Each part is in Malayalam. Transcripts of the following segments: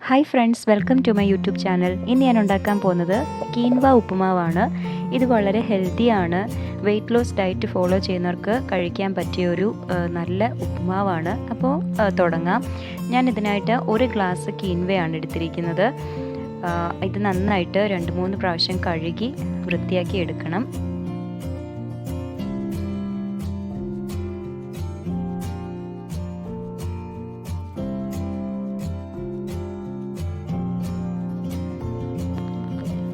Hi friends, welcome to my YouTube channel. ഇന്ന് ഞാൻ ഉണ്ടാക്കാൻ പോകുന്നത് കീൻവ ഉപ്പുമാവാണ്. ഇത് വളരെ ഹെൽത്തിയാണ്. വെയ്റ്റ് ലോസ് ഡയറ്റ് ഫോളോ ചെയ്യുന്നവർക്ക് കഴിക്കാൻ പറ്റിയൊരു നല്ല ഉപ്പുമാവാണ്. അപ്പോൾ തുടങ്ങാം. ഞാൻ ഇതിനായിട്ട് 1 ഗ്ലാസ് കീൻവയാണ് എടുത്തിരിക്കുന്നത്. ഇത് നന്നായിട്ട് 2-3 പ്രാവശ്യം കഴുകി വൃത്തിയാക്കി എടുക്കണം.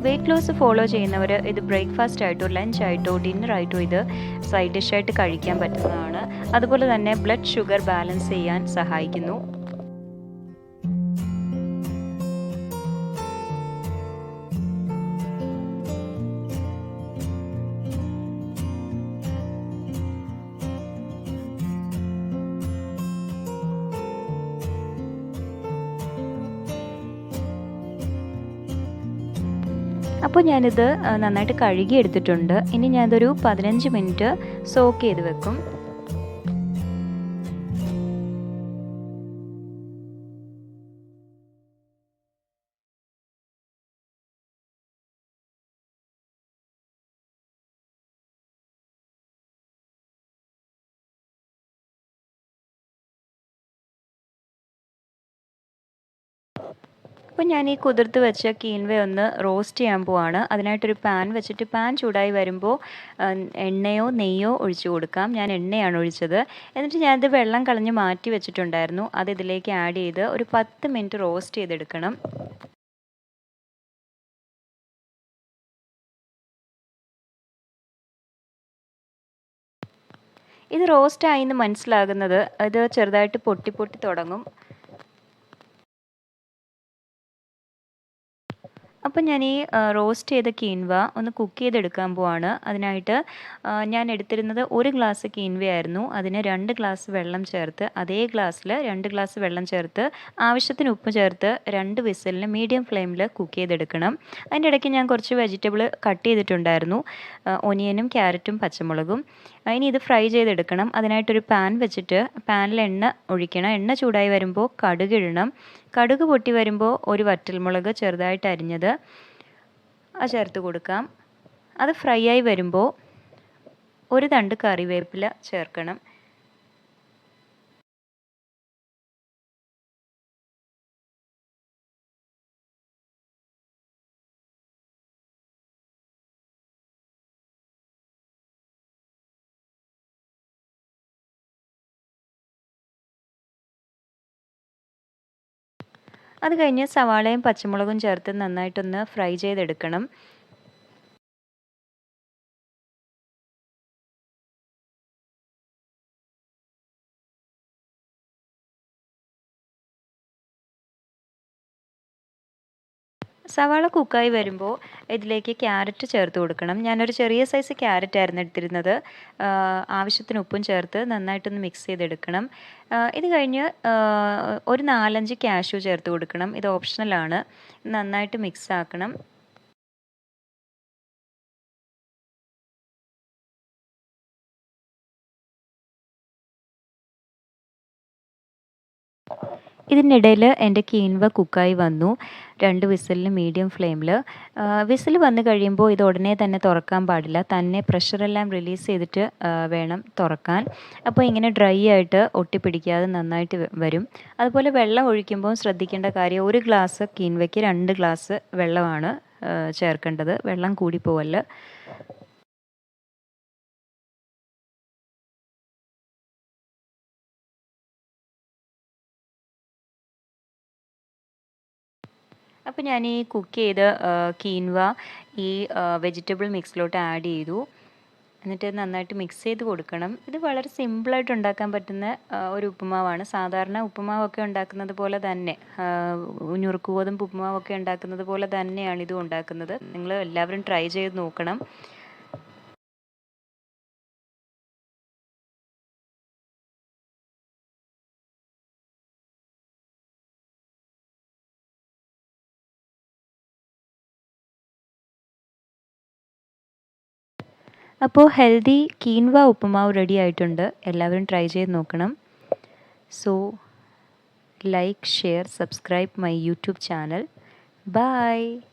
വെയ്റ്റ് ലോസ് ഫോളോ ചെയ്യുന്നവർ ഇത് ബ്രേക്ക്ഫാസ്റ്റ് ആയിട്ടോ ലഞ്ച് ആയിട്ടോ ഡിന്നർ ആയിട്ടോ ഇത് സൈഡ് ഡിഷായിട്ട് കഴിക്കാൻ പറ്റുന്നതാണ്. അതുപോലെ തന്നെ ബ്ലഡ് ഷുഗർ ബാലൻസ് ചെയ്യാൻ സഹായിക്കുന്നു. അപ്പോൾ ഞാനിത് നന്നായിട്ട് കഴുകി എടുത്തിട്ടുണ്ട്. ഇനി ഞാനതൊരു 15 മിനിറ്റ് സോക്ക് ചെയ്ത് വെക്കും. അപ്പോൾ ഞാൻ ഈ കുതിർത്ത് വെച്ച കീൻവ ഒന്ന് റോസ്റ്റ് ചെയ്യാൻ പോവാണ്. അതിനായിട്ടൊരു പാൻ വെച്ചിട്ട് പാൻ ചൂടായി വരുമ്പോൾ എണ്ണയോ നെയ്യോ ഒഴിച്ചു കൊടുക്കാം. ഞാൻ എണ്ണയാണ് ഒഴിച്ചത്. എന്നിട്ട് ഞാനത് വെള്ളം കളഞ്ഞ് മാറ്റി വെച്ചിട്ടുണ്ടായിരുന്നു. അത് ഇതിലേക്ക് ആഡ് ചെയ്ത് ഒരു 10 മിനിറ്റ് റോസ്റ്റ് ചെയ്തെടുക്കണം. ഇത് റോസ്റ്റായി എന്ന് മനസ്സിലാകുന്നത് ഇത് ചെറുതായിട്ട് പൊട്ടി പൊട്ടി തുടങ്ങും. അപ്പം ഞാൻ ഈ റോസ്റ്റ് ചെയ്ത കീൻവ ഒന്ന് കുക്ക് ചെയ്തെടുക്കാൻ പോവാണ്. അതിനായിട്ട് ഞാൻ എടുത്തിരുന്നത് 1 ഗ്ലാസ് കീൻവയായിരുന്നു. അതിന് 2 ഗ്ലാസ് വെള്ളം ചേർത്ത് അതേ ഗ്ലാസ്സിൽ 2 ഗ്ലാസ് വെള്ളം ചേർത്ത് ആവശ്യത്തിന് ഉപ്പ് ചേർത്ത് 2 വിസിലിന് മീഡിയം ഫ്ലെയിമിൽ കുക്ക് ചെയ്തെടുക്കണം. അതിൻ്റെ ഇടയ്ക്ക് ഞാൻ കുറച്ച് വെജിറ്റബിൾ കട്ട് ചെയ്തിട്ടുണ്ടായിരുന്നു. ഒനിയനും ക്യാരറ്റും പച്ചമുളകും. ഇനി ഇത് ഫ്രൈ ചെയ്തെടുക്കണം. അതിനായിട്ടൊരു പാൻ വെച്ചിട്ട് പാനിൽ എണ്ണ ഒഴിക്കണം. എണ്ണ ചൂടായി വരുമ്പോൾ കടുക് ഇടണം. കടുക് പൊട്ടി വരുമ്പോൾ ഒരു വറ്റൽമുളക് ചെറുതായിട്ട് അരിഞ്ഞത് അത് ചേർത്ത് കൊടുക്കാം. അത് ഫ്രൈ ആയി വരുമ്പോൾ ഒരു തണ്ട് കറിവേപ്പില ചേർക്കണം. അത് കഴിഞ്ഞ് സവാളയും പച്ചമുളകും ചേർത്ത് നന്നായിട്ടൊന്ന് ഫ്രൈ ചെയ്തെടുക്കണം. സവാള കുക്കായി വരുമ്പോൾ ഇതിലേക്ക് ക്യാരറ്റ് ചേർത്ത് കൊടുക്കണം. ഞാനൊരു ചെറിയ സൈസ് ക്യാരറ്റായിരുന്നു എടുത്തിരുന്നത്. ആവശ്യത്തിന് ഉപ്പും ചേർത്ത് നന്നായിട്ടൊന്ന് മിക്സ് ചെയ്തെടുക്കണം. ഇത് കഴിഞ്ഞ് ഒരു 4-5 കാഷ്യൂ ചേർത്ത് കൊടുക്കണം. ഇത് ഓപ്ഷണലാണ്. നന്നായിട്ട് മിക്സ് ആക്കണം. ഇതിനിടയിൽ എൻ്റെ കീൻവ കുക്കായി വന്നു. 2 വിസിലിന് മീഡിയം ഫ്ലെയിമിൽ. വിസിൽ വന്ന് കഴിയുമ്പോൾ ഇത് ഉടനെ തന്നെ തുറക്കാൻ പാടില്ല. തന്നെ പ്രഷറെല്ലാം റിലീസ് ചെയ്തിട്ട് വേണം തുറക്കാൻ. അപ്പോൾ ഇങ്ങനെ ഡ്രൈ ആയിട്ട് ഒട്ടിപ്പിടിക്കാതെ നന്നായിട്ട് വരും. അതുപോലെ വെള്ളം ഒഴിക്കുമ്പോൾ ശ്രദ്ധിക്കേണ്ട കാര്യം 1 ഗ്ലാസ് കീൻവയ്ക്ക് 2 ഗ്ലാസ് വെള്ളമാണ് ചേർക്കേണ്ടത്. വെള്ളം കൂടിപ്പോവല്ല. അപ്പോൾ ഞാൻ ഈ കുക്ക് ചെയ്ത കീൻവ ഈ വെജിറ്റബിൾ മിക്സിലോട്ട് ആഡ് ചെയ്തു. എന്നിട്ട് നന്നായിട്ട് മിക്സ് ചെയ്ത് കൊടുക്കണം. ഇത് വളരെ സിമ്പിളായിട്ട് ഉണ്ടാക്കാൻ പറ്റുന്ന ഒരു ഉപ്പുമാവാണ്. സാധാരണ ഉപ്പുമാവൊക്കെ ഉണ്ടാക്കുന്നത് പോലെ തന്നെ, ഞുറുക്ക് ഗോതമ്പ് ഉപ്പുമാവൊക്കെ ഉണ്ടാക്കുന്നത് പോലെ തന്നെയാണ് ഇതും ഉണ്ടാക്കുന്നത്. നിങ്ങൾ എല്ലാവരും ട്രൈ ചെയ്ത് നോക്കണം. അപ്പോൾ ഹെൽത്തി കീൻവ ഉപ്പുമാവ് റെഡി ആയിട്ടുണ്ട്. എല്ലാവരും ട്രൈ ചെയ്ത് നോക്കണം. So like, share, subscribe my YouTube channel. Bye.